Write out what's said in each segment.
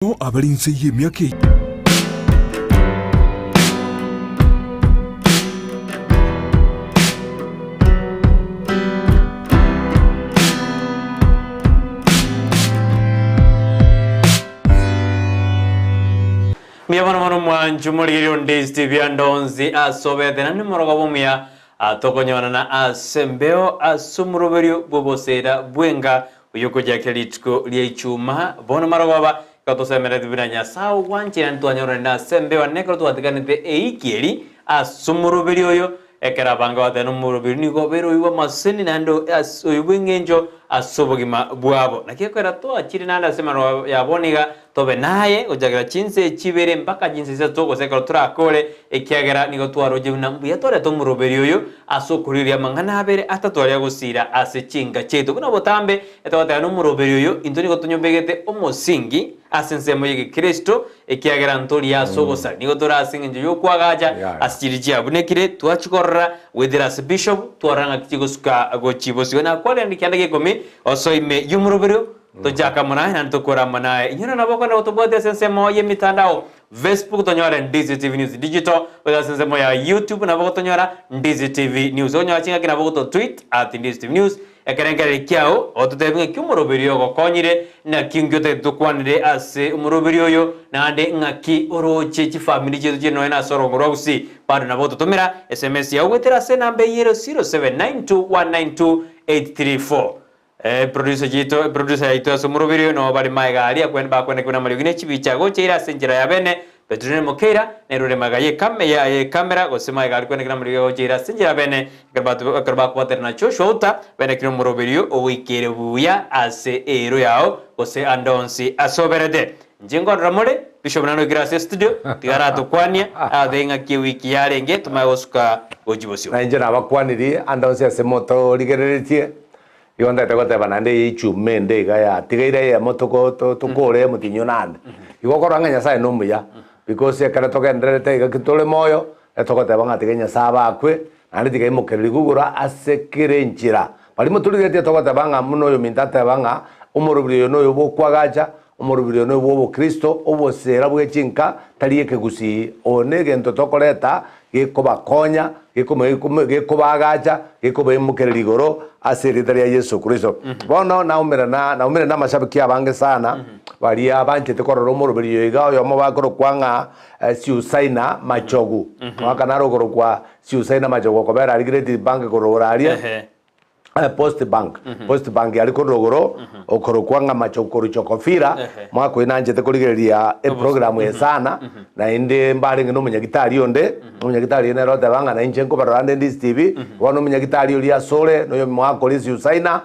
abalinze y'emyaka Miyamano mwanju muri Ndezi TV andonzi asobete nani moroga bomya atokonyona na asembeo asumuroberio bobosera bwenga uyoko jakelitko liechuma bono marogaba katosemera tibiranya sawo wanchira ntwanyora na asembeo nekro twatikanite eikieri asumuroberio yo ekera banga wateno muroberio niko bero iwa maseni nando uyubwengenjo asobogima bwabo nakikwera to achiri nanda semano yaboniga tobe naye ojagira chinse chibere mpaka jinse zeto sekoro turakore ekiagera niko twaroje nambuya tore to muroberio yo asokuriria mangana abere atatwari gusira asechinga cheto kuna botambe etawata no muroberio yo indoni ko tunyombegete omosingi asensemo yige Kristo ekiagera ntori yasogosa niko torasinga yo kwagaja asiriji abunekire twachikorra wederas bishop twaranga kigosuka gochibosi na kwale ndikyandage komi osoime yumuroberio tojaka manaye nantokora manaye inyona naboko na utobode sensemo ye mitandao Facebook tonyora Ndezi TV News Digital wala sensemo ya YouTube naboko tonyora Ndezi TV News onyo chinga kina boko tweet @Ndezi TV News ekerengere kyao ototebinga kyumuroberio gokonyire na kingyote tukwanire ase umuroberio yo nande ngaki oroche chi family chetu chino ena soro ngorogusi pado naboko tumira SMS ya wetera se nambe 0792192834 producer yaito asumuroberio no bari maigali akwenba kuna maligine chibicha gochira senjira ya bene Petrone Mokeira nerure magaye kamera gosema igali kwene kuna maligine gochira senjira bene karba kwaterna choshota bene kino muroberio owikere buya ase ero yao gose andonsi asoberede njingo ramole Bishop Nano Gracias Studio tigara tukwania adenga kiwiki yarenge tumayosuka gojibosio na njena bakwaniri andonsi asemoto ligereretie yonda tegote banande ichume ndega ya tigaire ya motoko tukore mutinyo nande igokora Nyasaye no muya because ekara togendrete igakitole moyo etogote bangatigenya saba akwe nandi tigai mukereri gugura asekere njira bali mutulirete togote banga muno yo mintate banga umurubirio no yo bokwagaja umurubirio no bo Kristo obosera bwechinka tarieke gusi onege ntotokoreta gikobakonya gikobagaja gikobemukereri goro aseritaria Yesu Kristo bono naumira na mashabiki abange sana bali abanje tekororo umurubirio igao yo mabakoro kwanga siusaina machogu wakanaro goro kwa siusaina machogu kobera aligireti bank gororaria Post bank yali korogoro okoro kwanga machokoro chokofira mwako inanje tekoligeria program yesana na inde mbalinge no munyagitari onde munyagitari ene rote banga na inche nkobarande Ndezi TV wono munyagitari oli asole no mwako lisi usaina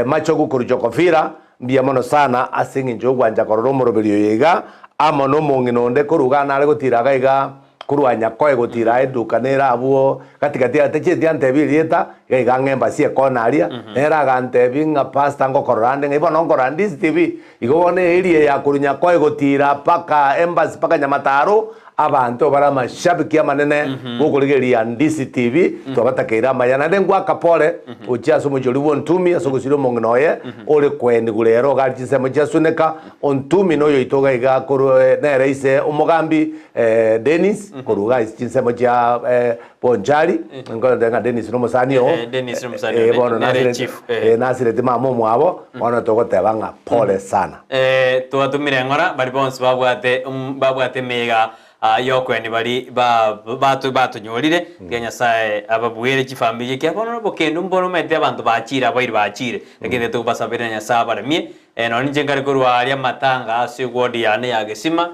machoko koro chokofira mbia mono sana asingi njogwanja kororo muroberio yega amono mongino onde korugana ale gotira gaiga kuruanya koe gotira edukanera abuo katikati ateche diantebirieta gaiga ngemba sie konaria era gantebinga pasta ngokorande ngibona ngorande Ndezi TV igobone area ya kurunya koe gotira paka embassy paka Nyamataro abantu bara mashabiki amanene bokoligeria Ndezi TV twabatakira mayana ndengwa kapole ucha somujoli wontumi asogosiro mongnoye ole kwendi gulero gachise mujasuneka ontumi noyo itoga iga koru nereise umugambi Dennis koruga isinse moja Bonjari ngodenga Dennis no musanio Dennis no musanio bono nasire tima momo abo bono togotebanga pole sana tuwatumire ngora bari bonse babwate mega yokweni bari batu nyorire Kenya sae ababwere chifambiye kya bono bokendo mbono mete abantu bachira bachire lekende to basabere nya saba mie no nje ngari korwa aria matanga ase godi yane yagesima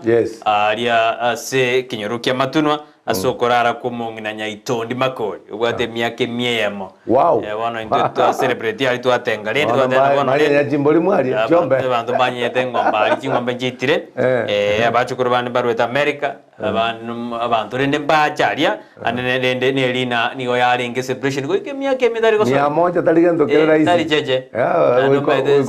aria ase kinyorukia matunwa asokorara kumongina nya itondi makori ubwate miake miemo bono into celebrate ali to atenga lende to bono ya jimboli mwali chombe abantu banyete ngomba ali chingombe jitire abachukuru bane barweta America abantu rende bacharia anende nelina nigo yaringe celebration ko miake midari ko 100 taligendo kera isi tari jeje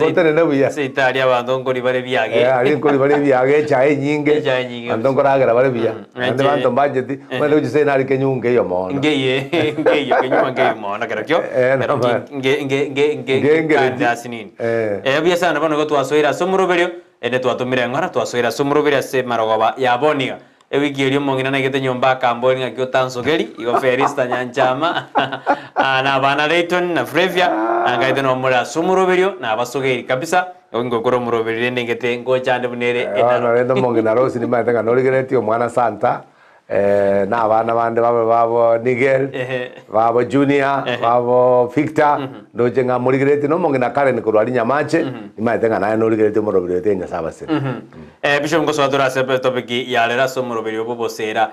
kotere nabuya se italia abantu ngori bare biage ari ngori bare biage chae nyinge abantu ngoragera bare biya ande bantu mbajeti mwende ujise nari kenyunge yo mono ngeye kenyunge mono kerakyo nge kanda sinini biasa na bano ko twasoira somuroberio ene twatumire ngora twasoira sumurubira se marogoba yaboniga ewiki eri omong'ina nagete nyomba akamboni ng'aki otansogeri igo Felista Nyanchama na bana Leighton na Frevia nangaite nomura sumurubirio na abasogeri kabisa ngokora omurubiri nengete ngochande bunere enaro rendo omong'ina rosi nimaete norigeretie omwana Santa na abana bande babo Nigel babo Junior babo Victor ndoche ng'a morigeretie no omong'ina Karen korwari Nyamache nimaete naye norigeretie omurubiri tenya sabase Bishop ngoso adora sepe topiki yalera somurubiri obosera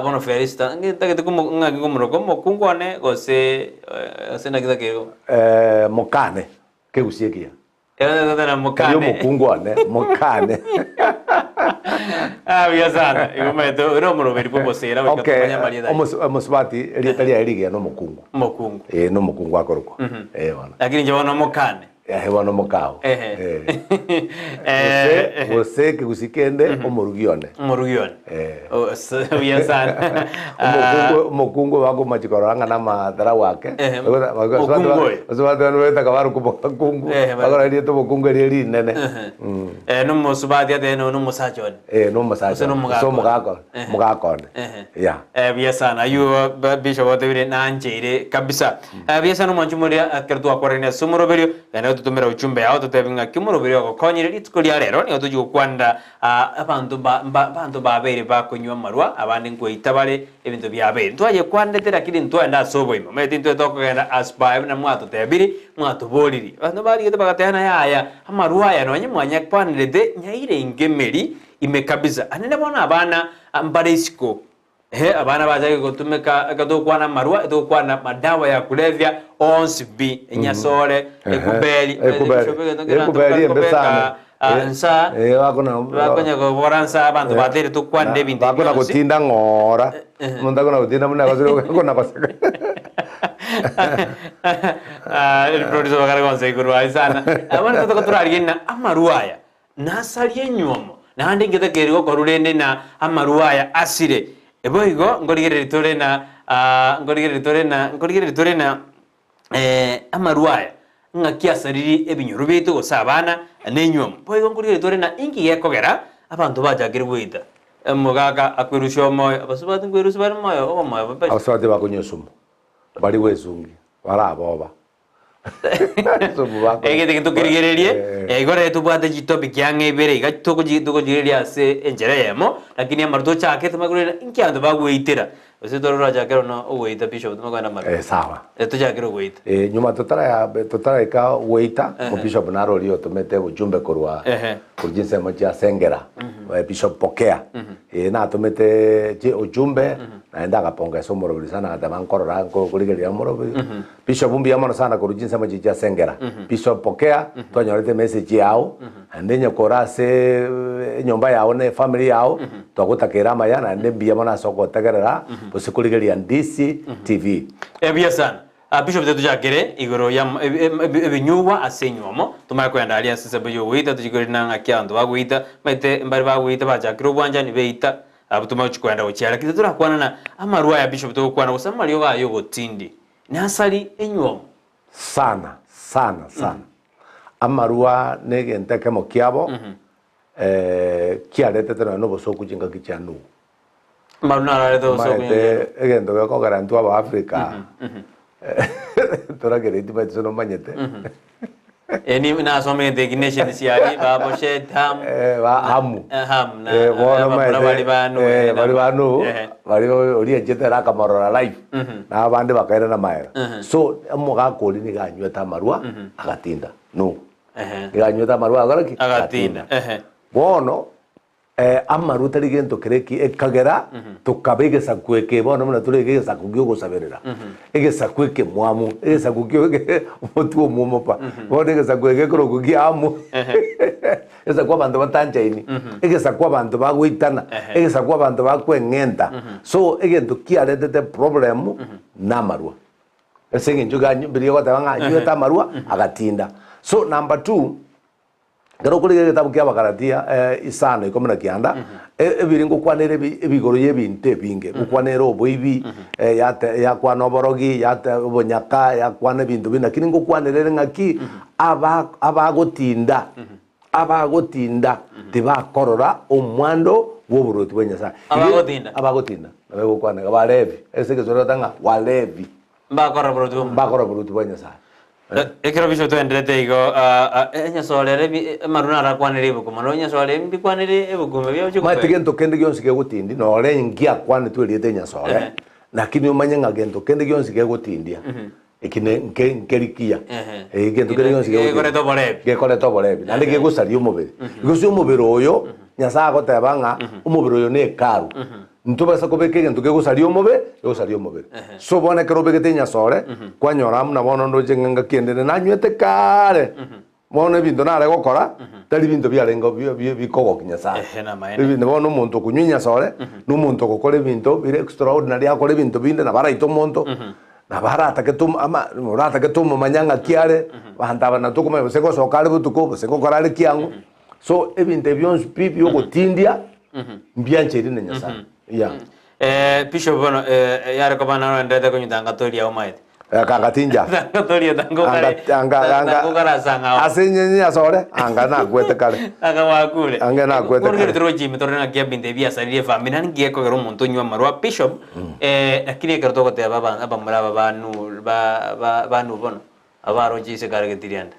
bono Felista ngitagete ng'aki komuroko mokungwane gose sena kitakero mokane kegusikia na mokane yo mokungwane mokane biya sana igometo ro murubiri obosera bakatanya marieda omusbati elietalia erigia no mokungu no mokungu akoroko bana lakini njabona mokane bono mokao você kegusikende omorugione biya sana mokungu wako machikoranga na madhara wake osubati weta kabaru kumokungu bakora rieto mokungu eri nene no musubati ate no musachone no musacho so mugakone ya biya sana ayu bishop otebire nanjire kabisa biya sana mwanchumuria akertu akorene sumuroberio kana tutumira uchumbe yao tutebinga kimuroberio gokonyire ritkulia rero ni otujukwanda abantu babere bakunywa marwa abandi ngoita bare ebintu byabere twaje kwandetera kiri ntwenda soboimo meti ntwetokogenda aspire na mwatu tebiri mwatu boliri abantu bari gete bagatena yaya amarwa ya nonye mwanya kwanirete nyaire ingemeri imekabisa anene bona abana ambaresiko abana baje gutumika akadokwana marwa edokwana madawa ya kulevya onsibi enyasore ekubeli embesana nsa bakona ko boransa abantu batere tukwande bindi bakona gutinda ngora munda kona gutinda muna basiro kona basaka el producer bakara konse kurwa sana abana tokoturarigina amaruaya nasalie nyomo nandi ngete kerigo korurende na amaruaya asire eboigo ngorigere torena amaruaya ngakiasariri ebinyoro bitu gosabana nenyom boigo ngorigere torena ingi gekogera abantu bajakire gwita mugaka akwirusho moyo abasubati ngwirusho bari moyo omoyo abasubati bakunyosumo bari wezungi baraboba egete tukirigererie igore tubwate topic yange ibere tukujigereria se enjereyemo lakini amarto chake tumagurira inkyando bagwitira usitorora jakero no uweita bishop tumagwana mara sawa tujakero uweita nyuma tutara ka uweita mo bishop naro rio tumete ujumbe korwa kujinse moja sengera bishop pokea na tumete ujumbe naenda kaponga somoro sana atamankorora kurigeria moro bishop mbia mono sana kurujinse moja sengera bishop pokea twanyorete message yao andenya korase nyomba yao ne family yao twagutakira maya na ndembia mona soko tagerera busikurigeria DC TV ebia sana bishop tetu jakere igoro ya ebinyuwa asenyuamo tumara kwenda alliance sabayo wita tujigori nanga kyando bagwita mete mbari bagwita bajakiro bwanja ni beita abutuma uchikwenda uchiara kitatura kwana na amarwa ya bishop tetu kwana usama liyo gayo gotindi nasali enyuamo sana amarwa negente kemo kiabo kiarete tena no bosoku jinga kichanu marunara reto so egendo gako garantua ba Africa tora gereti ba tsono manyete eni na some designation siari babo shetam ba hamu na bali bali ori jetera kamarora live na abande bakaira na maera so amuga koli ni ganywe tamarua agatinda no ganywe tamarua agatinda bono amaru tari gento kereki ekagera tukabege sakweke bono muna turege sakugyo gosaberera ege sakweke mwamu ege sakugyo otu omumopa bono ege sakweke krogugi amu ege sakwa bantu batanjaini ege sakwa bantu bagwitana ege sakwa bantu bakwengenta so ege ntukiarete problem na marua ese njuga biriyo tabanga yota marua agatinda so number 2 garo kuri gitabu kya bakaratia isano ikomena kianda ebiringo kwanere ebigoro yebinte binge ukwanero boibi ya kwanoborogi ya bonyaka ya kwana bintu bina kiringo kwanere ngaki abagotinda abagotinda tibakorora omwando bw'oburuti bwa Nyasaye abagotinda nabegokwana balevi ese kesoro tanga walevi bakora buruti bwa Nyasaye ekero bisho twenderete igo enyasolere maruna arakwanire ibukuma no nyasole mbikwanire ibukuma byo cyo mate gento kende gyonsi gegutindi no re ngia kwane twirite nyasole lakini umanye nga gento kende gyonsi gegutindia ikine nkerikia gento kende gyonsi gekore to bolebi nandi gegusari umubiri gusi umubiri oyo Nyasaye agotebanga umubiri oyo ne karu ntubasa kubeke gento gegusari umubiri so bone kero begete nyasole kwanyora muna bono ndoje nganga kiendere nanywete kare bono bintu nare gukora tari bintu byarengo bikogo Nyasaye bintu bono umuntu kunywinya sore n'umuntu gukora bintu bire extraordinary akora bintu binde na baraito umuntu na barata ketum ama murata ketum manyanga kiare bahantaba na tukuma beseko sokale butuko beseko korale kiango so ebintu byonse pipi yokutindia mbyancheri na Nyasaye Bishop bono yare ko bana ndete ko nyitanga tori ya umaite kangatinja tori anga sanga asenyenya sore anga na kwete kale anga wakule anga na kwete kale tro jimi tro na kia binde bia sari family nan gie ko gero muntu nywa marwa Bishop akire kerto ko te baba abamura banu bono abaro jise kare getirianda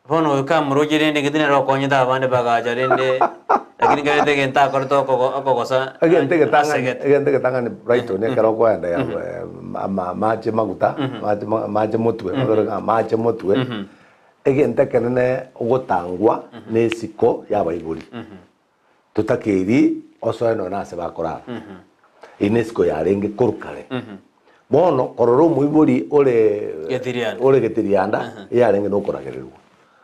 bono kamro jirende gedine ro konyita abande bagaja rende lakini kare te genta korto ko kosa agente ke tanga ni brighton ne kero ko enda ya mache maguta mache motwe mache motwe agente kenene ogotangwa nesiko ya baibuli tutakiri oso no nase bakora inesiko ya renge korkale bono kororo muibuli ole getirianda ya renge no koragererwa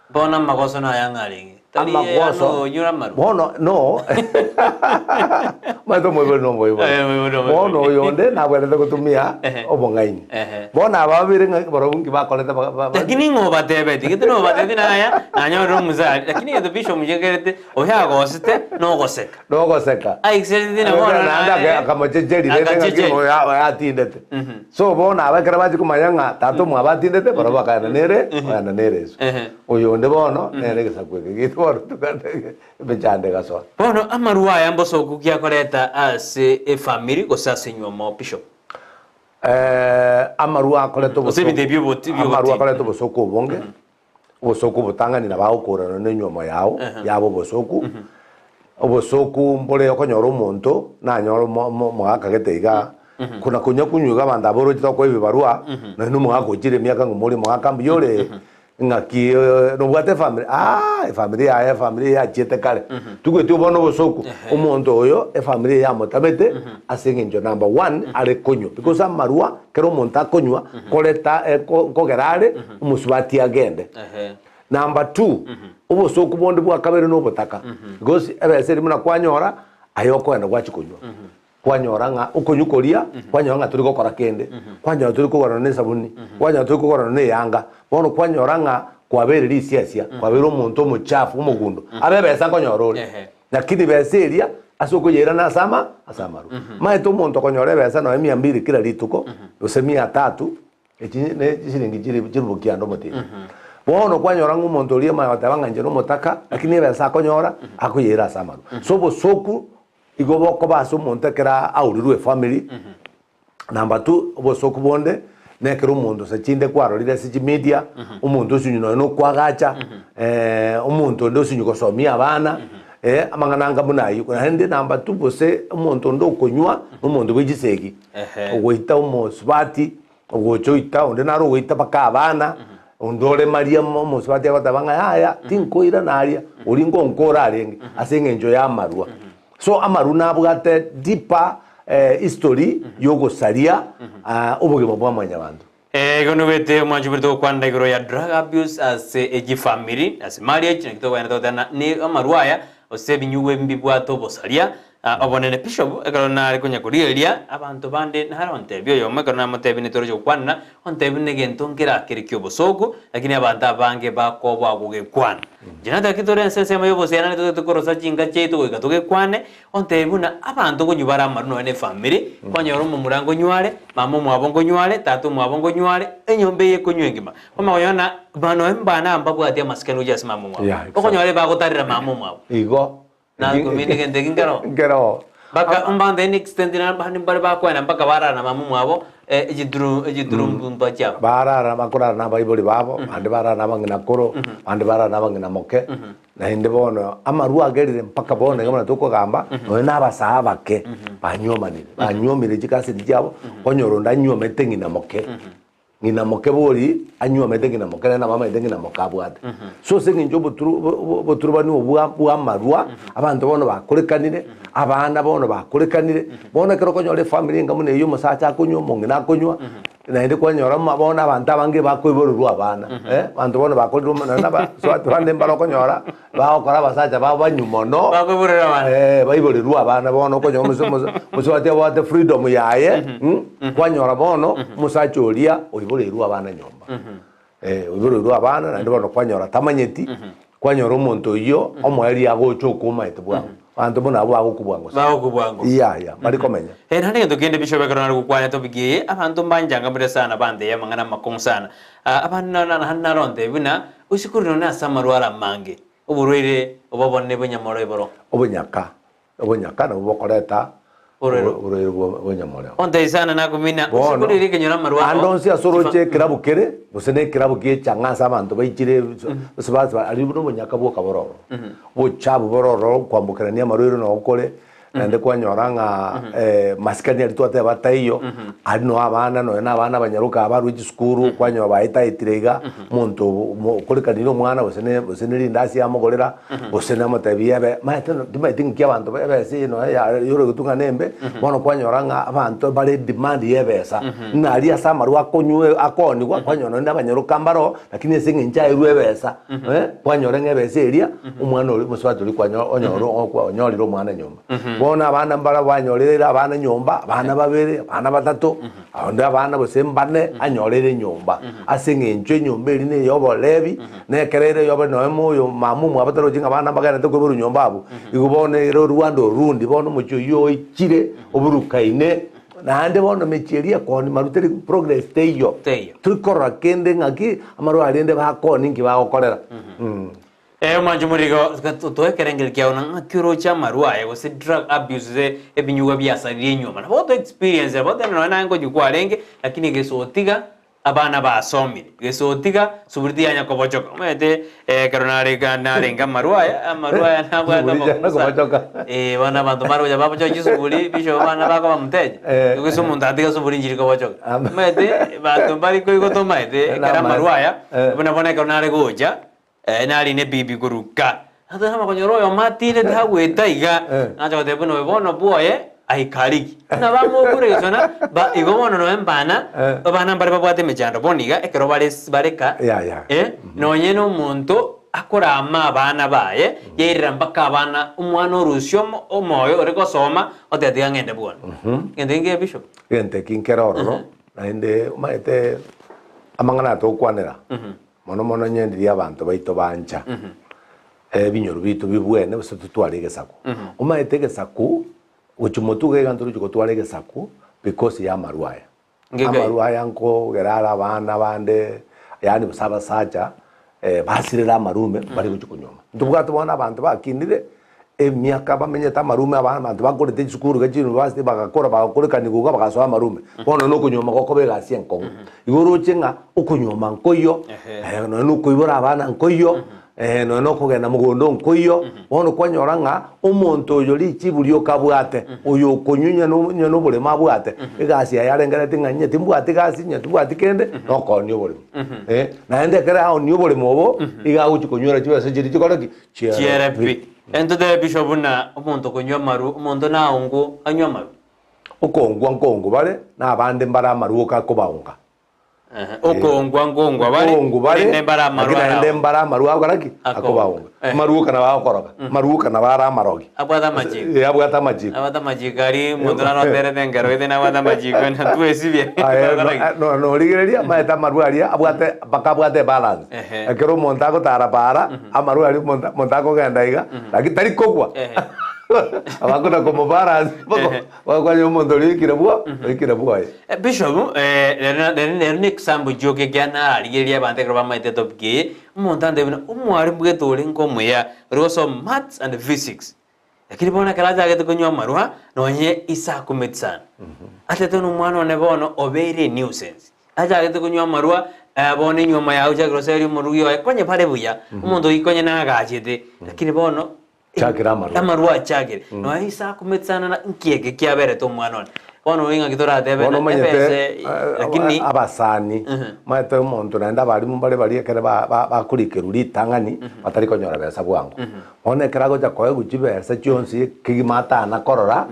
bona magoso na yangaringi amagoso bono no mato muibuli no bono yonde na bwere gutumia obongaini bona ababire barabungi bakoleta lakini ngoba tebeti kitino bateti na ya anyoro muza lakini yedo Bishop mujegerete oya gosete no goseka ai xerite na bona nanda kama jejeri rene ngimo ya atindete so bona abakira baje kumayanga tato mwabatindete baraba kana nere oyonde bono nere gesakweke gitwaro tukande bechande gaso bono amaruwa yambo sokukia koreta ase family gosasenywa mo Bishop amarua akoretwo amarua akoretwo bosoku bonge bosoku butangani na baukura no nyomo yao yabo bosoku obosoku mbole okonyora omonto na nyoro mwaka geteiga kuna kunya kunyuga banda boro tito ko ibibarua no mwaka ojire miaka ngumuri mwaka mbiyore ngaki no bwate family ya chete kale tugwete ubono bosoku omonto oyo family ya motabete asinginjo number 1 ale konyo because amarua kero monta konywa koleta kogerare umusubati agende number 2 obosoku bonde bwa kabere no botaka because ebeseri muna kwanyora ayoko enda gwachikonywa kwanyora nga ukonyukoria kwanyora nga turi gukora kende kwanyora turi kugora ne sabuni kwanyora turi kugora ne yanga bono kwanyora nga kwabereri isiasia kwabera omuntu omuchafu umugundo abebesa konyorore lakini beseria asokuyera na asamaru maito omuntu konyora besa no 200 kila lituko ose 300 ne shilingi jirubukiando mutini bono kwanyora omuntu oria mayatabanganje no mutaka lakini besa konyora akuyera asamaru so bosoku igoboko baso omuntu kera aurirwe family number 2 bosoku bonde nekero omuntu sechinde kwarorire siji media omuntu osinyu no kwagacha omuntu ndo osinyu kosomia abana amangananga munayi kuna hende number 2 bose omuntu ndo konywa omuntu bwijisegi ogoita omusubati ogochoita onde naro ogoita baka abana ondore maria omusubati abatabanga aya tinkoira naria oringo nkora arenge asengenjo ya marua so amaruna bwate deeper history yogosaria obugemo bwa mwanyabantu gono bete mwanjubirto kwanda igoro ya drug abuse as a family as marriage nikito yana totana ni amarwaya osebinyuwe mbibwato bosaria obonene bishop ekarona ari kunya kuriria abantu bande naronte byo yomwe karona motebi ni toroje kwana ontebi ne gento ngira kirikyo bosogo lakini abantu abange bakobwa kugekwana jinata kitore nsense mayo bosena ne tukorosa jinga cheito ikatugekwane ontebi na abantu kunyubara amaruno ne family kwanyoro mu murango nywale mama mwabongo nywale tatu mwabongo nywale enyombe ye kunywengima koma oyona bano embana ambabu atia maskeno jas mama mwabo okonywale bagotarira mama mwabo igo na kumini gente ngero baka umbande ni extendina bahani bare bakwana mpaka barana mama mwabo ejiduru mbumba chao barara makora na baibuli babo ande barana bangina koro ande barana bangina moke na inde bono amaru agerire mpaka bono ngamana tuko gamba no na basaba ke banyomire jikase dijabo konyoro ndanyomete ngina moke ngina moke bori anyomete ngina moke na mama ngina mokabwate so singi njo boturu bani obuwa marua abantu bono bakorekanire abana bono bakorekanire bono kero konyore family ngamune yo musacha kunyomo ngina kunywa na inde kwanyora mabona abantu abange bakoiborurwa abana abantu bono bakorirwa na ba so atwande mbalo konyora bakora basacha banyumono bakoiborera abana baiborurwa abana bono konyomo muso ate wate freedom yaye kwanyora bono musacha oria oiborerwa abana nyomba oiborerwa abana na inde bono kwanyora tamanyeti kwanyora omonto yo omweri agochokuma etubwa bantu bona abo agukubwango iya bari komenya nani ngendo gende bishobe karona gukwana topigiye abantu mbanjanga mbere sana bande ya mangana makonsana abantu na ronde bina usikurino na samarwara mange uburwire obabone bonyamoro iboro obonyaka na bokoreta urwire bonyamoro onde sana na kumina usikurire kenyora marwa andonsi asoroche kirabukere busene kirabukiye changasa abantu bayikire basabaza ari buno bonyaka bokabororo bochabu bororo kwambukerania marwire no okore nande kwanyoranga maskani ali twate bataiyo ali no abana no na abana banyaruka abaruji skuru kwanyo baita itirega muntu korekaniro mwana bosene rindasi amogorera bosene amatabiye be maitano dimaitingi abantu be se no ya yoro gutunga nembe bono kwanyoranga abantu bale demand yebesa nari asamaru akonywe akoni kwanyo no abanyaruka mbaro lakini singe ncha irwebesa kwanyoranga ebese eria umwana uri muswatu uri kwanyo onyoro onyoriro mwana nyomba bona abana mbara banyorera abana nyomba abana babere abana batatu abandi abana bose mbane anyorere nyomba asinge nje nyomba iri ne yobo lebi ne kerere yobo no moyo mamu mu abataro jinga abana bagana to kuburu nyomba abo igubone ro Rwanda rundi bono mucyo yo ikire oburukaine nande bono mecheria koni maruteri progress teyo tukora kende ngaki amaro arende bakoni ngi bagokorera manjumurigo tuwekerengel kiauna ngakiro cha marua ya wasi drug abuse ebinyuga byasariye nyuma na boto experience boto na ngo jukwarenge lakini gesotiga abana basomire gesotiga suburiti yanya kobochoka mwete karonare ganarenga marua ya nabwa kobochoka bana bantu marua babocho jisuburi bisho bana bako bamteje geso mundatiga suburi njiri kobochoka mwete bantu bari ko igoto mwete kara marua ya bona karonare goja nari ne bibi guruka hata nama konyoro yo matire tagweta iga nacho tebuno bono boye aikariki na bamugure zona ba igomono no embana bana mbare babwate mejando boniga ekero bareka no nyeno muntu akora ama bana baye yerira mpaka abana umwana orusyo omoyo ore gosoma otetiga ngende bwana ngende nge bishop ngende kinkeroro na inde maite amangana to kwanera mono nyendiria abantu baito banja binyoru bitu bibwene bose tutware gesaku umaite gesaku uchumotu geganturu chukotware gesaku because ya marwaya amaruaya nko gerara abana bande yani busaba sacha basirira marume bari guchukunyoma ndubwa tubona abantu bakinire emyaka bamenye ta marume abantu bakorete chukuru gachi university bagakora kaniguga bagasoa marume bono no kunyoma koko begasi enko iguru chenga ukunyoma nkoyo no kuibora abana nkoyo no kugenda mugondo nkoyo bono kwanyoranga umuntu yori chiburio kabwate uyo kunyunya no bure mabwate egasi yarengerete nganye timbwate gasi nyatubwate kende no konyo bure na ende kera aho niyo bure mobo iga uchikunyura chibase chiri chikoroki CRP entonces bishop na umuntu kunywa maru umuntu na ungu anywa maru ukongwa nkongo bale na abande mbara maruka kubaunga okongwa ngongwa bari nembara marwa ende mbara marwa akoraki akobaunga maruo kana bakoroga maruo kana bara marogi abwata majiko abwata majiko ari mudura no tere tengero ite na abwata majiko na tuesibye no rigereria maeta marwa ari abwate bakabwate balance akero montago tarapara amaru ari montago genda iga lakini kogwa abakona como balance kwa yo mondori kirabua Bishop ne example joke gana arigeria bante kroba maite topki montande umwari bwetori nkomuya roso maths and physics lakini bona kala jage to nywa marwa nonye isa kumetsan atete no mwana ne bono obere nuisance ajage to nywa marwa bone nyuma ya uja grocery muruyo konye pare buya umuntu ikonye na gachete lakini bono chakira marwa chakira no isa kumetsana na nkiege kiabere to mwana bono winga kitora tebe epese lakini abasani maite umuntu naenda bari mumbare bari ekere bakurikeru litangani batari konyora besa bwangu one kerago ja koye guchibesa chionsi kigimata na korora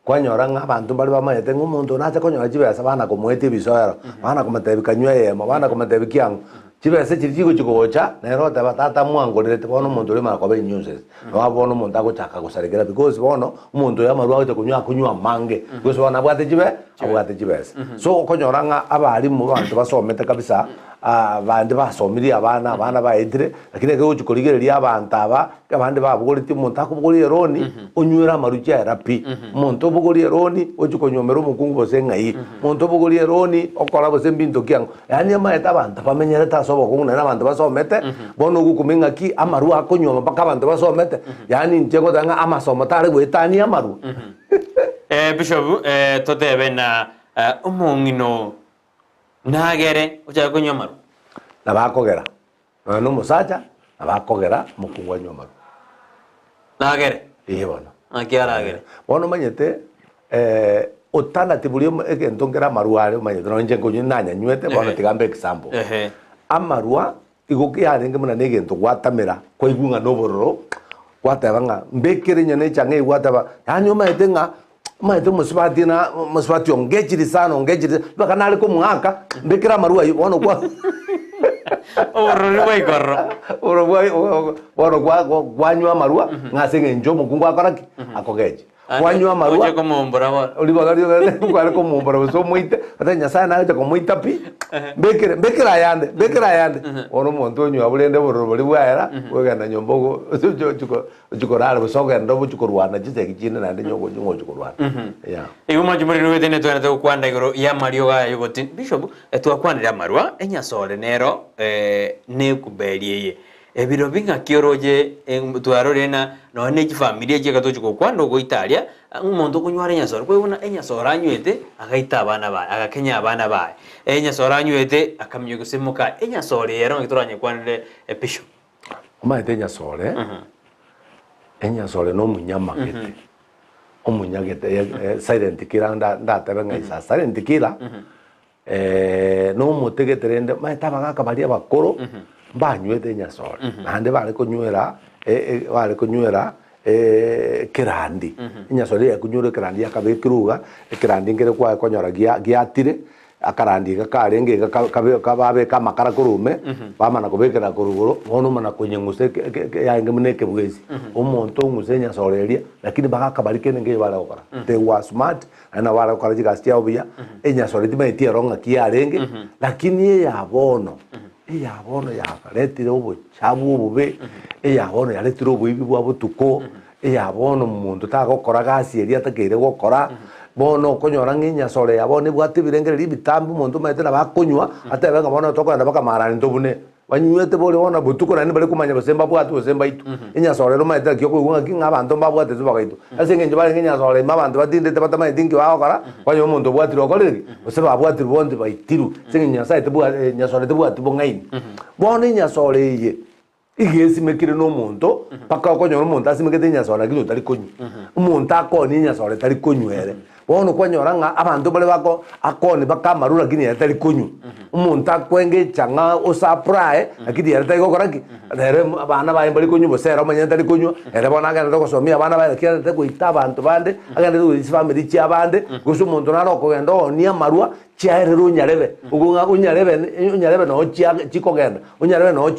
kwanyora ng'abantu bari bamayete ng'umuntu nacha konyora chibesa bana kumwete bisoero bana kumatebi kanywa yemo bana kumatebi kyangu chibese chirichigo chikocha nero taba tata mwangorete bono umuntu uri makobe news wabona umuntu agochaka gusaregera because bono umuntu yamarwa aje kunywa mange because bona bwate chibese so konyora nga abari mu bantu basomete kabisa bandi basomiri abana baedire lakini ke uchikorigereria abantu aba abandi babugoriti umuntu akubugoriye roni onywera maruja rapi umuntu ubugoriye roni uchikonyomera umukungu bose ngai umuntu ubugoriye roni okora bose mbinto kyango yani amaeta abantu bamenyere tasobo kunguna n'abantu basomete bono gukumenga ki amaru akonyoma paka abantu basomete yani njego danga amasomo tare gwetani amaru Bishop totebe na umungino nagere uja kunywa nabakogera no musacha nabakogera mukungwa nyoma nagere bono akiaragere bono manyete alternative egentongera maruare manyete no nje kunyu nanya nywete bono tigambe example amarua igokiarenge muna negento gwatamera kwa igunga nobororo gwatabanga mbekere nyane change gwataba yani umayete nga maite musibati ongechiri sana baka nali ko mwaka mbekera marua bono kwa oro gwanywa marua ngasenge njomo kungwa akaraki akogeje gwanywa marua oje komumbura wa ulibagario kwale komumbura so muite atanya sana aje komuita pi mbekera yande ono muntu onyu abulende bororo bali bwaera wegana nyombogo chukorala busoga ndo chukorwana chise kichine nande nyongo chukorwana igo majumuri wetene twende kwanda igoro ya mario ga yugotin Bishop etwakwandira marwa enyasore nero ne kuberiye ebiro binga kioroje twarorena no ne familia je gato chuko kwando go Italia umuntu kunywara nyasoro kwebona enyasoro anywete agaita abana bae agakenya abana bae enyasoro anywete akamye gusemuka enyasoro yero ngitoranye kwanire Bishop maite enyasoro no munyama gete umunyagete silent killer ndatebe ngaisa silent killer no mutegeterende maita bagaka bari bakoro banywete nyasoro nande bari kunywera kirandi nyasoro ya kunyura kirandi akabekiruga kirandi ngere kwa konyora giatire akarandi gakarenge kababe kamakara kurume bamana kubekera kuruguru bono mana kunyenguse yange muneke bwezi umuntu ngusenya soreria lakini bagaka barikene nge bala okora they were smart ana bala okora jigastia obia enya soreti metia ronga kiarenge lakini yabono yaletire ubuchabu ubube yabono yaletire ubuibi bwa butuko yabono umuntu takokora gasi eria takire gukora bono konyora nginya sore yabone bwate birengere bitambu umuntu maitera bakonywa atebanga bono tokwenda bakamara ntobune banyuete bole bona butuko nani bale kumanya basemba bwatu basemba itu inya sore roma ita kyoko kunga kinga abantu mbabwate zubagaitu asenge nje bale nginya sore mabantu batindete batama idingi wakora kwanyo umuntu bwatiro okorege oseba bwatiro bonde baitiru senge nya site bwa nya sore bwatu bongaini bono inya sore ye igesi mekire no muntu paka konyora umuntu asimekete nya sore gilo tari konyu umuntu akoni nya sore tari konywere bono kwanyora nga abantu bale bako akoni bakamarura lakini yatari kunyu umuntu akwenge changa usaprae lakini yatari gokoraki rere abana baye bali kunyu bosera omanya yatari kunyu ere bona agenda gusomia abana baye lakini yatari kuita abantu bande agenda kuita family chi abande gusu umuntu naroko genda onia marua chiarero unyarebe ugunga unyarebe no chikogenda unyarebe no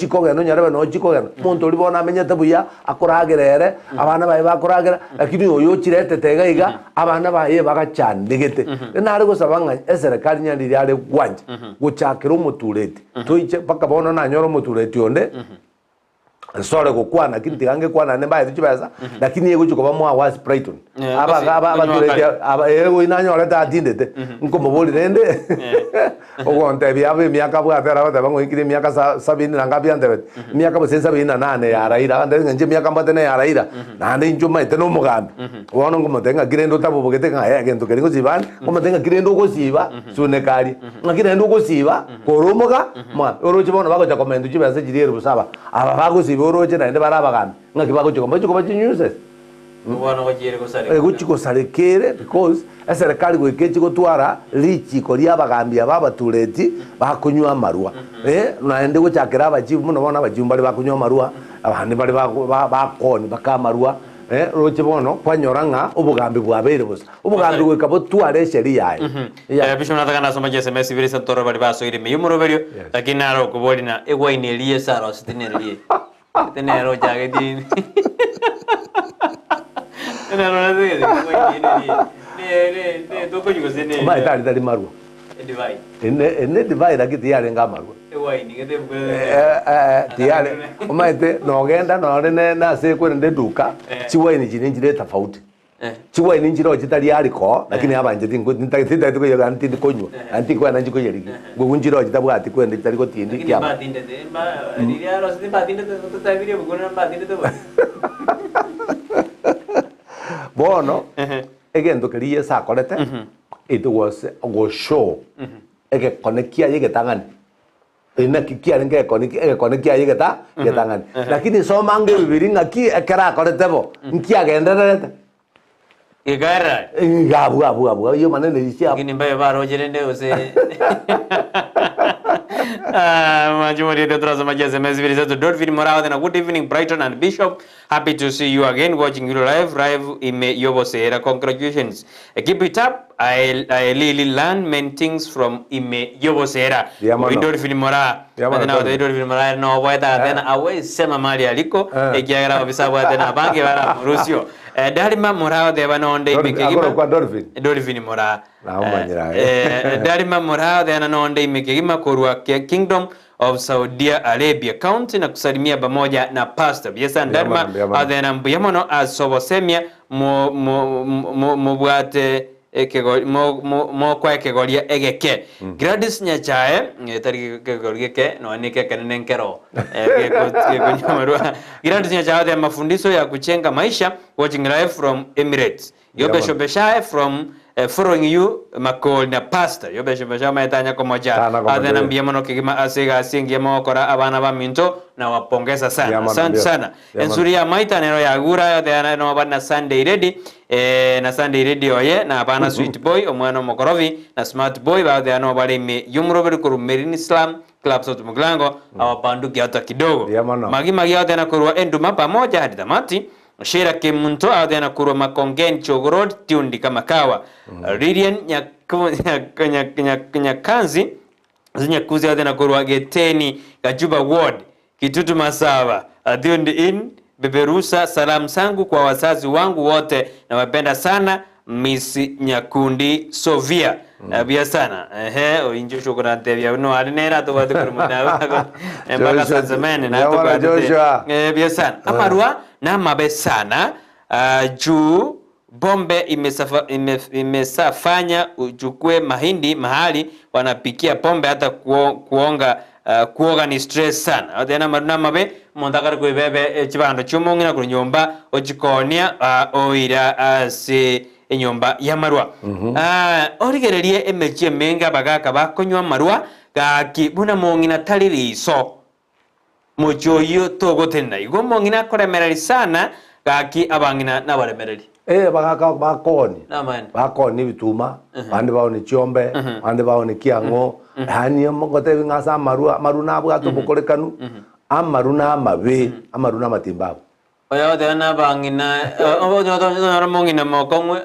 chikogenda umuntu uri bona amenya tabuya akoragerere abana baye bakoragera lakini oyo chirete tegaiga abana baye bagacandegete nari gusabanga eserikali nyandiri ari gwanje guchakira umutureti tuiche paka bono nanyora umutureti onde sore gukwana kinti gange kwana ne baye tuchibeza lakini yego chikoba mwa was Brighton aba tureti aba yego inanyora ta tindete nkomo boli rende ogonte biabe miaka bwatera bata bango ikire miaka 70 nangapi ande miaka 78 ya raira ande nje miaka mbatene ya raira nande njuma iteno mugambi wono ngomo tenga kirendo tabo bogete nga ya gento keringo siban ngomo tenga kirendo go siba sune kali ngakirendo go siba koromoga ma oroche bono bago chakomendo chibase chiriero busaba aba bago siba oroche naende barabagana ngakibago chikoba chinyuses Mwana wajire kusare. Guchiko sarekere because eserikali gwekechi gutwara lichiko lya bagambia baba tureti bakunywa marua. Naende guchakira abajibu muno bona abajibu bali bakunywa marua abandi bali bakoni bakamarua. Roche bono kwanyoranga ubugambi bwabere busa. Ubugambi gwekabo tware sheria yaye. Bisho nataka nasoma SMS vile santoro bali baso iri miyumuro belio lakini naro kuboli na egwaini liye saro sitinerie. Tenero jagedi. Mai tari marua. Ene divai lakini yale nga marua. Tiale umaite nogenda none na se kwende duka chiwaini chinjire tofauti. Chiwaini njiro chitali aliko lakini abanje tinta tuko yoga ntindi konyo anti kwa nanji ko yerigi gugunjiro chitabwati kwende chitali ko tindi kya ba tinde ba liria ro sidi ba tinde to tabiri bugona ba tinde to bono egendo keriye sakorete it was go show ege konekia yege tangani ina kikia nge konekia yege ta tangani lakini so mange bibiri ngaki ekera korete bo nkia genderete igara abu yo manene lisia lakini mbaye baro jerende ose Majumuri de Trazo Majas SMS to Dolphin Morao and a good evening Brighton and Bishop. Happy to see you again watching you live ime yobo sera. Congratulations. Keep it up. I really learn many things from ime yobo sera. Dolphin Morao. Now the Dolphin Morao no why that then always sema mali aliko ekiagra obisa bwa tena bangi bara Rusio. Darima Morao de banonde ime kigima Dolphin Morao. Darima Morao de anonde ime kigima korwa Kingdom of Saudi Arabia County na kusalimia pamoja na Pastor Biesa Darima adena mbuyamono asobosemia mo bwate mo kwa kegolia egeke Gladys Nyachae tari kegolia ke no ni kanene nkero kunyamarua Gladys Nyachae de mafundisho ya kuchenga maisha watching live from Emirates Yobesho Beshae from following you makol na pastor Yobesho Beshae maetanya komoja adena mbuyamono kigima asega asingia mokora abana ba minto na wapongeza sana asante sana enzuri ya maita nero ya gura de no bana Sunday ready na Sunday ready oye na bana sweet boy omwana mokorovi na smart boy ba de no bale me yumro bere kuru Merin Islam Club South Muglango awapanduki hata kidogo magi yote na kurwa enduma pamoja hadi tamati shira kimunto ade na kurwa makongen chogorod tundi kama kawa Ridian nyakanzi zinyakuzi ade na kurwa geteni Kajuba Ward Kitutu Masawa Adiondi in beberusa salamu zangu kwa wazazi wangu wote na wapenda sana Miss Nyakundi Sofia bia sana injo shukrante bia no alinera to watu kurumuna mpaka sanzamene na to kwa bia sana amarua na mabe sana juu bombe imesafanya uchukue mahindi mahali wanapikia pombe hata kuoga ni stress sana adena maruna mabe mondakar ko bebe chibando chumongina ku nyomba ochikonia oira ase enyomba ya marwa origererie emeche menga bagaka bakonywa marwa gaki buna mongina taliriso mojoyo togotenda igo mongina koremereri sana gaki abangina nabaremereri bakoni Naman. bakoni bituma bandi baoni chiombe bandi baoni kiango hani mogote ngasa maruna bwa to bukorekanu amaruna mabe amaruna matimbabu Oya de na bangina obo mongina mokong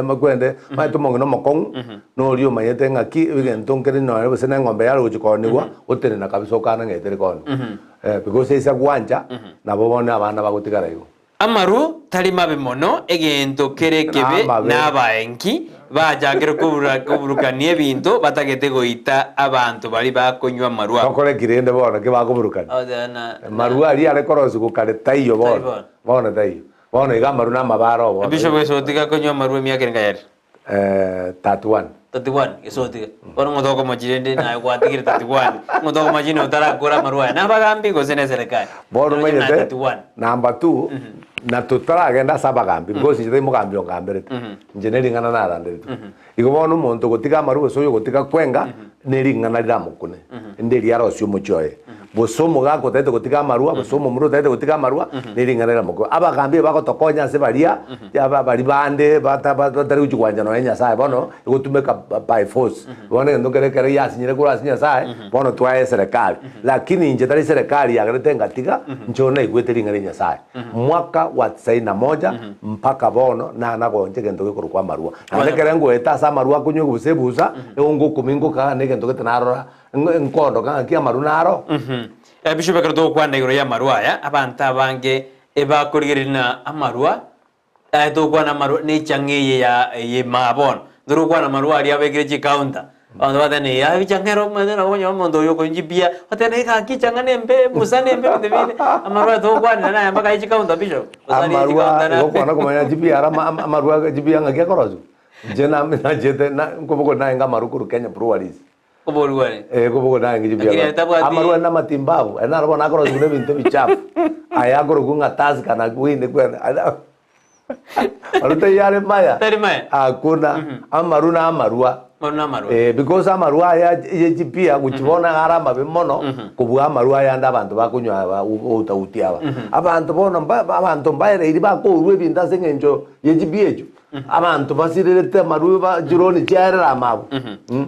magwende mai to mongino mokong no rio mayete ngaki wigento ngere no ebe sene ngombe yalo chikoni wa otere na kabiso kana ngetere kono because isa gwanja na bobona abana bagutigara igo Amaru tari mabe mono egento kerekebe n'abaenki bajagera kuburukania ebintu batagete goita abantu bari bakonywa amarua bakore kirende bona ke bakuburukana marua ari ale korosu kukare taiyo bona taiyo bona iga maru na mabaro bona Bishop esotiga konywa amarua emyaka engayari 31 esotiga bona ngotoko majirende na kwatigire 31 ngotoko majine utarakora amarua na bagambi gozene serikali bona menyete number 2 na tutaragenda sabagambi because njye mugambi ongambere nje ngana narandere igo bona umuntu gotiga amaru so yo gotiga kwenga neringana riramukune nderi yarosyo muchoye bosomo gako tete gotiga amarua bosomo muru tete gotiga amarua neringana riramuko abagambi bagotokonya se baria bari bande batari uchikwanja no enya sai bono igotumeka by force bona ndokere kere yasinyire kura sinya sai bono twaye serikali lakini nje tari serikali yagarete ngatiga njona igwete ringana nya sai mwaka wa 91 mpaka bono na nagonje gento gikuru kwa marua ndekere ngo etasa marua kunyo gusebusa ngo kumingo ka ne gento getanarora nkondo ka kia marunaro Bishop ekero kwa negro ya marua ya abanta bange eba kurigirina amarua kwa na marua ne changeye ya ye mabon duru kwa na marua ari abegreji counter Ando badane ya bichangero madana wonyo mondo yo konjibia otene ka kichangane mbe musane mbe ndebine amarua to kwa na ya maka ichika unda bisho amarua yo kwa na kumanya jibia amarua jibia ngakia korozu jena na jete na ngoboko na nga marukuru Kenya Breweries koboruane ngoboko na ngijibia amarua na matimbabu na robona korozu ne bintu bichafu aya korogu ngatazi kana kuinde kwa alute yale maya hakuna amaruna amarua because amarua ya jipia kuchibona garama bemono kubwa amarua ya ndabantu bakunywa utautia abantu bona abantu mbaire iri bakorwe binda sengenjo yejibiejo abantu basirete maruba jironi cyarera amabu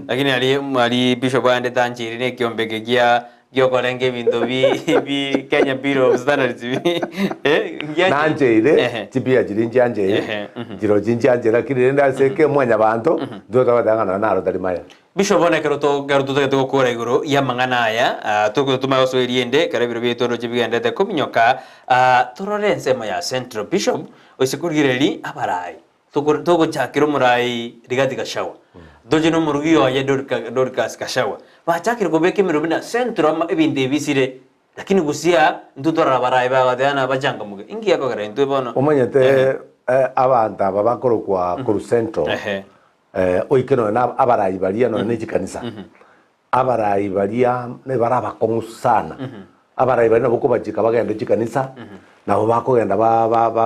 lakini ali bishop ande tanchiri ne kiombeke gia gyokorenge bintu bi Kenya Bureau of Standards nanjere tipia jirinjanje jiro jinjanje lakini nda seke mwanya bantu dota badangana naro tarimaya Bishop one keroto garuto to kora iguru ya mangana aya to tuma so eriende karabiro bitoro jibigande te kuminyoka tororense ya Central Bishop oisikurgireri abarai to chakiro murai rigati gashawa dojino murugiyo ya dorkas kashawa bachakiro gobeke mirubina Central ebinde bisire lakini gusia ntutora barai bagadana bajanga muge ingi yako gara ntu bono umanyete abanta babakoro kwa ku Central oikeno na abarai baria no ne chikanisa abarai baria ne baraba konsana abarai baria boko bajika bagenda chikanisa nabo bakogenda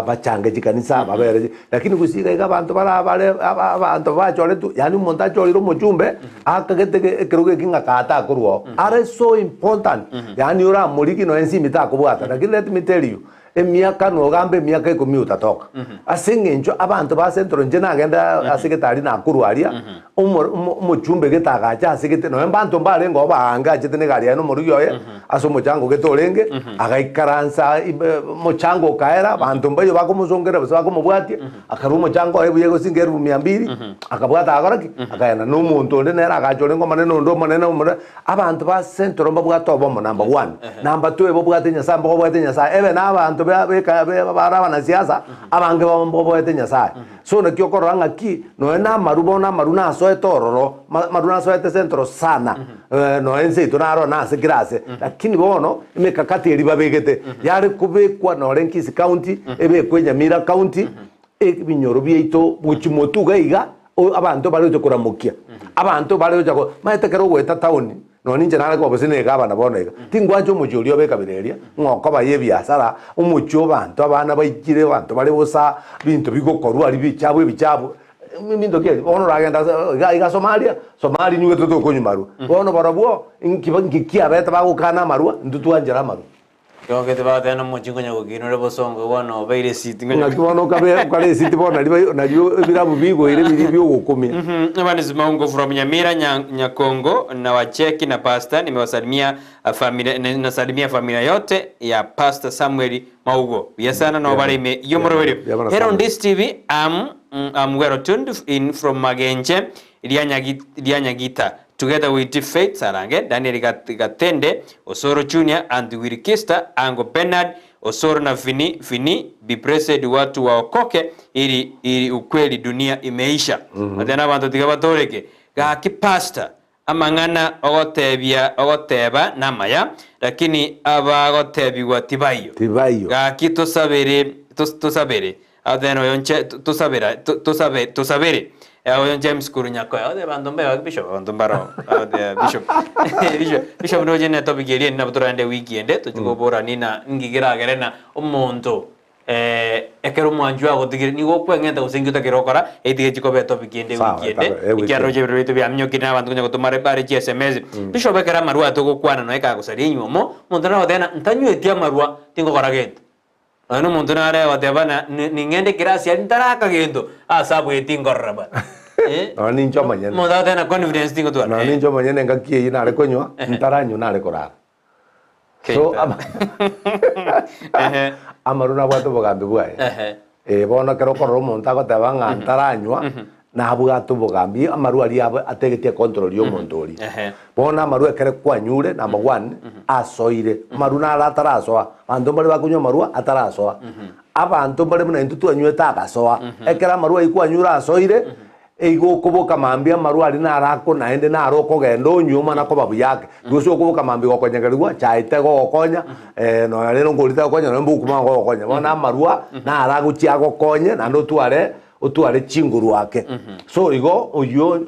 bachange chikanisa babere lakini gusiga abantu abantu bachore tu yani umuntu achoriro mujumbe akagete keruge kinga kata kurwo are so important yani ura muriki no ensi mitakubwata lakini let me tell you emiaka no gambe miaka 10 utatoka asingenjo abantu ba Central nje nagenda asiketari na kurwaria umujumbe getagacha asikete no bantu mbare ngo bahanga chitene gari no murigi oye aso muchango getorenge agaikaransa muchango kaera bantu mbayo bakomuzongera bakomubwati akaru muchango ebuye gosingeru 200 akabwata agoraki akayana no muntu nde nera agachore ngo maneno ndo maneno abantu ba Central mbabwato bo number 1 number 2 ebobwate nyasa mbobwate nyasa ebe na abantu bara na siasa abange bamboboete nyasaye so na kyokoro angaki no na marubona maruna so etororo maruna so ete Central sana no ense tunaro na segrase lakini bono imekakati eri babegete yari kubekwa no Lenkisi county ebe kwenya Mira county ebinyoro byeito buchimotu gaiga abantu bari kuramukia abantu bari jako maetekero gweta town no ninje nara ko bosine gaba na bonega tingwajo mujurio beka bireria ngoko baye biasara umucho bantu abana bayikire bantu bari bosa bintu bigokorwa ari bichabu mindo ke ono ragenda ga Somalia niwe toto konyu maru ono barabo inkikia beta bagukana marua ndutu anjara maru Yongete batena muchingo nyagokinore bosongo bono baire siti ngakibono kabe siti bona na birabu bigo ile byo gukumia. Abandi zimaungo from Nyamira Nyakongo na wacheki na pastor nimewasalimia familia nasalimia familia yote ya Pastor Samuel Maugo. Yesana no barime yomorobero. Here on this TV I'm well tuned in from Magenje Lianyagita together with Faith Sarange, Daniel Gatende, Osoro Junior and Wirikista, Ango Bernard, Osoro na Fini, be blessed watu waokoke ili ukweli dunia imeisha. Adena bantu tigabatoreke. Gaki pastor amangana ogoteba namaya lakini abagotebiwa tibayo. Gaki tosabere. Adena yonche tosabere. James Kurunyako ade bandombe wa bishop bandombaro bishop roje ne topic eri na buturande weekend to jugobora nina ngigira gerena omonto ekero mwanju agotigire ni gokwengeta usingita kirokora etige jikobe topic ende weekend ikiaroje biroito bya myokina bantu kunya gotomare bare SMS bishop ekera marua to gokwana no eka gusari nyumo muntu na odena ntanyu etia marua tingo koragento ano muntu na are watebana ningende kirasi ntaraka gendo asabu etingorraba ni nchoma nyene mo da na confidence tingo tu na ni nchoma nyene ngakie ina ale konywa ntaranyu na ale korara so amaruna bwatu bogambi bwae bona kero korro muntu agoteba nga ntaranywa na bwatu bogambi amaru ali ategetie control yo muntu ori bona amaru ekere kwanyure number 1 asoire maru na aratarasoa bantu bali bakunywa maru atarasoa abantu bali muna intutu anyweta agasoa ekera maru ikwanyura asoire eigo kuboka mambi amaru ali na arako na ende na aroko gendo nyuma na kobabu yake guso kuboka mambi gokonyagerwa chaite gokonya no ale no ngorita gokonya no mbuku ma gokonya bona amaru na arago chiago konye na ndo tuare chinguru wake so igo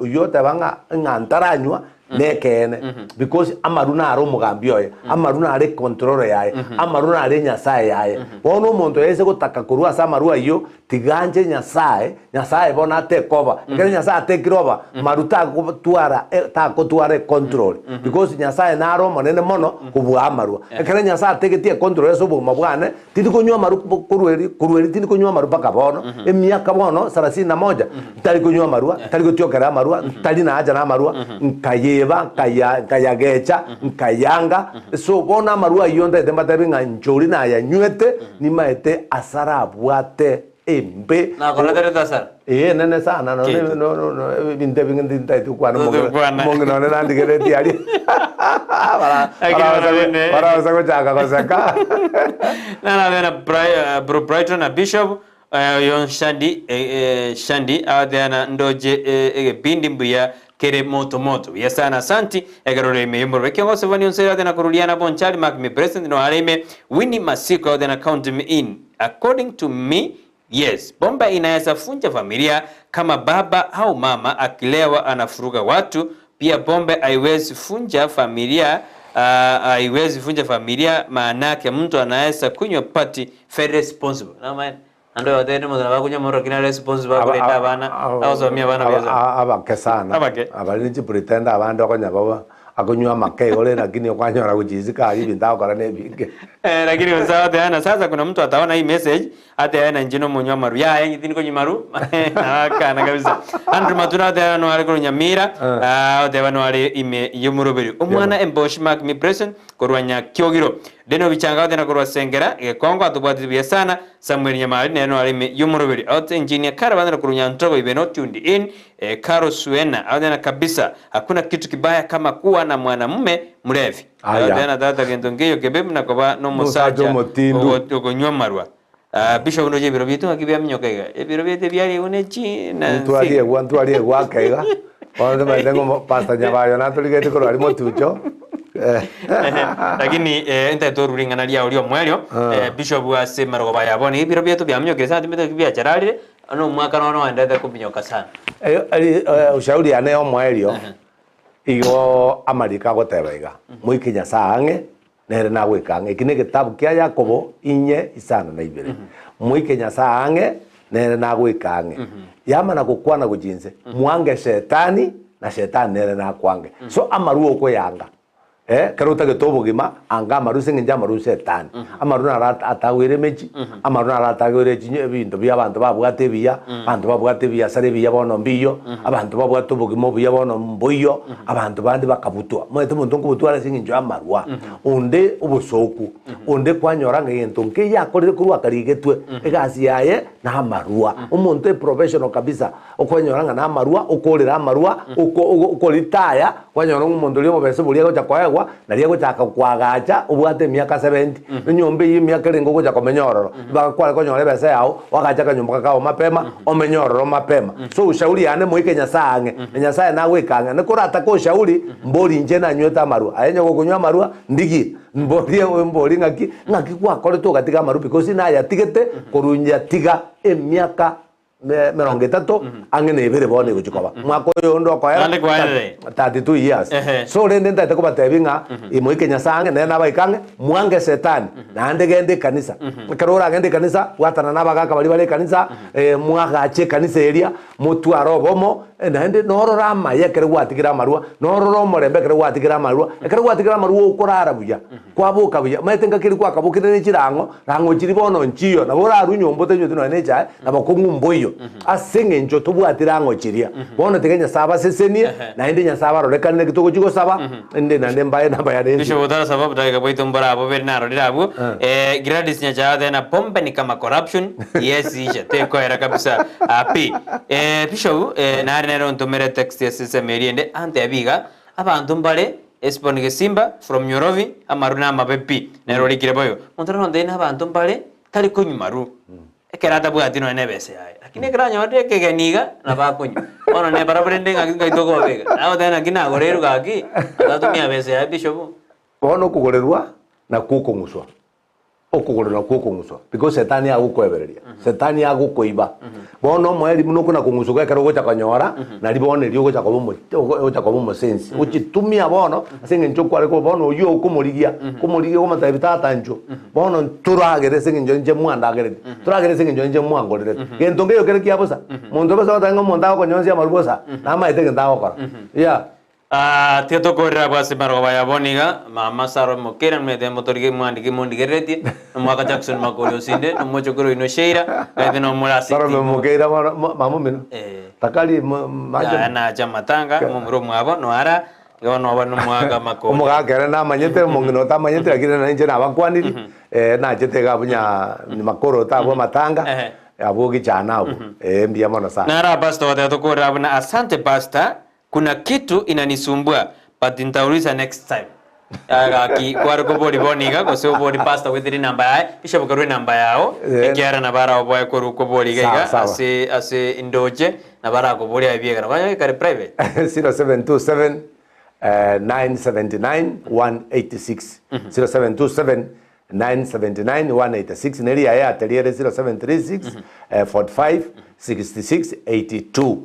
uyo tabanga ngantaranywa nekene because amaruna aro mugambi oye amaruna are control yaye amaruna are nyasaye yaye bono muntu yese gutaka kurua sa marua iyo tiganje nyasaye bona take over kene nyasaye take over maruta kutuara ta kutuare control because nyasaye naro monene mono kubwa amarua kene nyasaye take tie control eso bo mabwane tindi kunywa maru kurueri tindi kunywa maru paka bono emiaka bono 31 tali kunywa marua tali kutiokera marua tali na haja na marua nkaye kayagecha nkayanga so bona marua yonda tembatebi nga njori na ya nywete ni maete asara abwate embe na konatere tasar nene sana no binte binginta tu kwana mongo no na ndigere tiari para sago chaka kosaka na Brighton na Bishop yon Shandi adana ndoje bindi mbuya kere moto yasana santi egarore me yombo kengo sevani onsera dena kuruliana bonchali mak me president no areme Winnie Masiko dena count me in according to me. Yes, bomba inaweza funja familia kama baba au mama akilewa anafuruga watu. Pia bomba haiwezi funja familia, maana yake mtu anaweza kunywa party very responsible. Na maana ando yote ndio mwana wakunywa moro kina responsible kuleta bana au somia bana beza. Abake sana. Abali ni pretend abando akonya baba akunywa make ole lakini kwanyora kujizika hivi ndao kana nebige. Lakini usawa tena sasa kuna mtu ataona hii message hata yana njino munywa maru ya yengi tini kwenye maru kana kabisa Andrew Matura tena no ari Nyamira tena no ari ime yumurubiri umwana embosh mark mi present korwanya kyogiro deno bichanga tena korwa sengera Kongo atubwatibye sana Samuel Nyamari neno ari ime yumurubiri out engineer Karabana kurunya ntogo ibe not tuned in Karo Suena tena kabisa hakuna kitu kibaya kama kuwa na mwanamume mrevi tena data gendo ngeyo kebemu na kwa no musaja ukonywa marwa Bishop no je biro bitu akibya mnyokega biro bite byali unechi na ntu aliye gwakega wanda maitengo pasta nyabayo na tuligete ko ali motucho lakini enta toruringana lia ulio mwelio Bishop asema roba yabone biro bitu bya mnyokega sante bito kibya charalire ano mwaka no andete kubinyoka sana ushauri ane omwelio igo amarika gotebaiga muikinya sange nere na gwikange kine gitabu kia Yakobo 4:2 muikenya sange nere na gwikange yamana gukwana gujinze mwange shetani na shetani nere na kwange so amaruo ko yanga karuta getobo gima anga maruse ngenja maruse etani amaruna atagwire mechi amaruna atagwire chinye bintu bya abantu babwate biya abantu babwate biya sare biya bono mbiyo abantu babwate bugimo biya bono mboyo abantu bandi bakabutwa mwete muntu nkubutwara singinjo amarwa onde ubusoku onde kwanyora ngento nke yakorire kurwa karigetwe egasi yaye na amarwa umuntu professional kabisa okwanyora na amarwa ukorera amarwa ukoritaya kwanyora umuntu lyo bese buriye gocha kwaegwa na liego chaka kwagacha ubwate miaka 70 nyombe yi miaka rengo gocha komenyororo bakakwala konyore bese yao wakacha kanyumba kao mapema omenyororo mapema so ushauri ane moike nyasange nyasaye nawe kanga nekurata ko ushauri mbori nje na nyweta marua ayenye gokunywa marua ndigi mbori ngaki kwakore to katika maru because na ya tigete korunya tiga miaka 30 angene ibere bone guchikoba mwako yondo kwa 32 years so rende ndate ko batebinga imoike nyasange na baikange mwange setani na ndegende kanisa karora gende kanisa watana na bagaka bali bali kanisa mwagache kanisa eria mutu arobomo na ndi norora maye kere gwatigira marua nororo morembe kere gwatigira marua kere gwatigira marua ukorara buya kwabuka buya maitenga kiri kwa kabukire ni chirango rango chiri bono nchiyo na bora runyombo tenyo tino necha na bakongumboyo asenge njo tubwatira ngo chiria bono tegenya saba sesenie na ndi nya saba rorekane kitoko chiko saba ndi na ndembaye na bayane bisho bodara sababu daga boito mbara abo bernaro dirabu gradis nya chade na pombe ni kama corruption yes isha teko era kabisa api bisho na nero ntomere text ya sese meriende ante abiga abantu mbale esponige simba from Nyorovi amaruna mabepi nero likire boyo montero ndena abantu mbale tali kunyumaru ekerata bwatino nebese yae lakini kranya wate kegeniga na bakonyo ona ne barabrende ngaki toko bega nawo tena kina goreru gaki atatumia bese yae bishopu bono kugorerwa na kukonguswa okugorerwa kukonguswa because setani agukwebereria setani agukoiba bono mweri muno kuna kungusuka kero gocha kanyora na libone lyo gocha kobomo sense uchitumia bono asenge ncho kwale ko bono yo kumurigia ko matabita tancho bono turagere senge nje mwanda agere turagere senge nje mwangorere gento ngeyo kere kiabosa muntu basa tanga monda ko nyonzi amarubosa na maite ngenda okora ya tieto korra base maro baya boniga mama saro mokera mede motorige mwandike mondigereti mwaka Jackson makoyo sinde no chokoro ino sheira gaide no mura siti saro mokera mama mino takali maja na jamatanga mumro mwabo no ara yono bano mwaka makoyo omuga kera na manyete mongino ta manyete akire na nje na bakwaniri na jete gabunya ni makoro ta bo matanga abo gichana abo mbia mono sana nara basta wata korra abuna asante pasta. Kuna kitu inanisumbua but nitauliza next time. Aki kwa bodi boniga kwa sababu bodi pasta withiri namba yae kisha bukarwe namba yao ekiara na bara oboye ko bodi gaiga ase indoje na bara ko bodi abiega na banya kare private 0727 979 186 0727 979 186 neri ya atelier 0736 45 66 82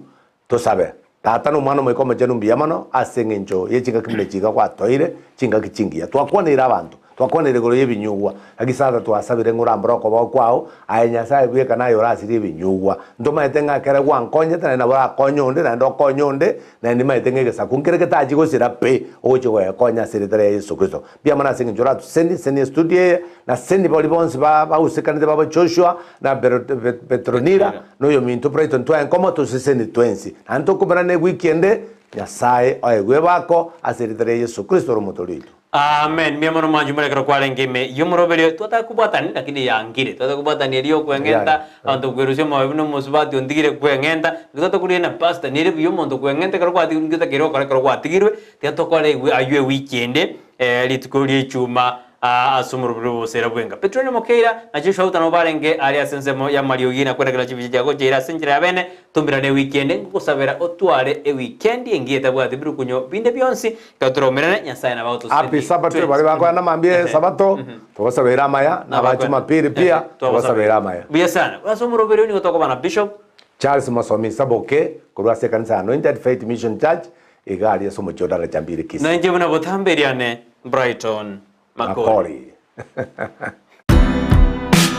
to sabe tata no mwana mwiko mejenu mbiyamano asengenjo yechinga kimle chiga kwa toire chinga kichingia twakwanira abantu twakwanire goro yebinyugwa agisada twasabire ngurambro ko bakwao ayenya sai bweka nayo rasiri binyugwa ndoma etenga kere kwa nkonye tana na bora konyonde na ndo konyonde na ni maitenge gesa kunkere ketaji go sira pe oje we konya siritare Yesu Kristo bia mana sengenjo ratu sendi studio na sendi boli bonsi ba usekanide baba Joshua na Petronira no yo minto preto ntwa como to sendi twensi anto kubana ne weekend nyasaye aigwe bako asiritare Yesu Kristo romotorito. Amen. Mia mono manjumale kero kwale ngime yumuro belio tuata kubatani lakini yangire tuata kubatani elio kuengenta anto kwerusio mawebino mosubati ondigire kuengenta tuata kurie na pasta nire biyo monto kuengenta kero kwati ngita kero kwati girwe tuata kwale ayue weekend litikulie chuma asumuru sera bwenga Petroni Mokeira na Joshua utano barenge alia sensemo ya Mariogina kwenda kila chivi jago jira senjira bene tumbira ne weekend ngusabera otware e weekend engieta bwati birukunyo binde byonsi katro merene nyasaye na bauto happy sabato bali bako na mambie sabato tubasabera maya na bachuma piri pia tubasabera maya bia sana asumuru bero ni kutoka bana Bishop Charles Masomi Saboke kurwase kanisa Anointed Faith Mission Church igari somo chodara chambiri kisi na nje bana botamberiane Brighton Makori.